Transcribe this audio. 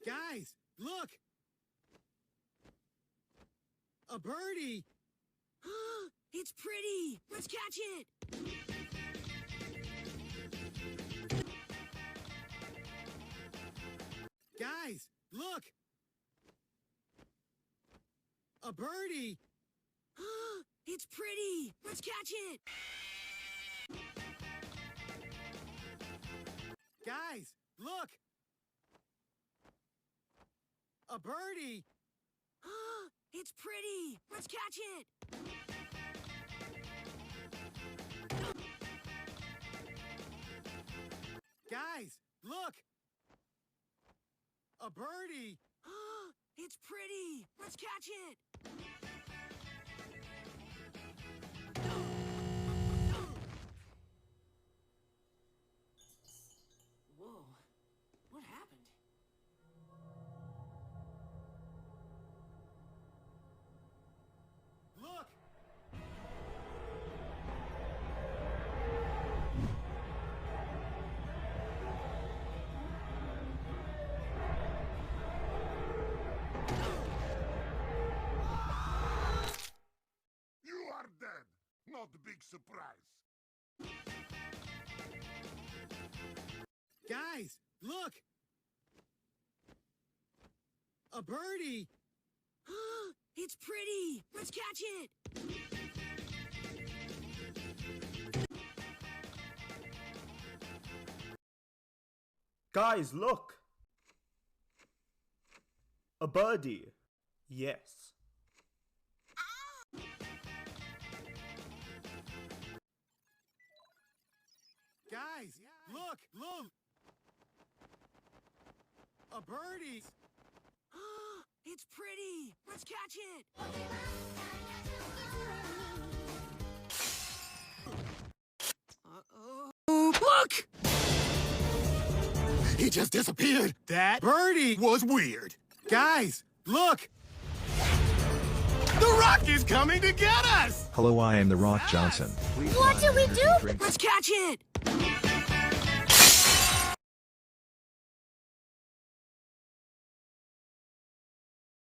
Guys, look! A birdie! It's pretty! Let's catch it! Guys, look! A birdie! It's pretty! Let's catch it! Guys, look! A birdie! It's pretty! Let's catch it! Guys, look! A birdie! It's pretty! Let's catch it! Whoa. What happened? Look! You are dead. Not a big surprise. Guys, look! A birdie! It's pretty! Let's catch it! Guys, look! A birdie. Yes. Guys, look! Look! A birdie! It's pretty! Let's catch it! Uh-oh. Look! He just disappeared! That birdie was weird! Guys, look! The Rock is coming to get us! Hello, I am the Rock Johnson. What do we do? Let's catch it!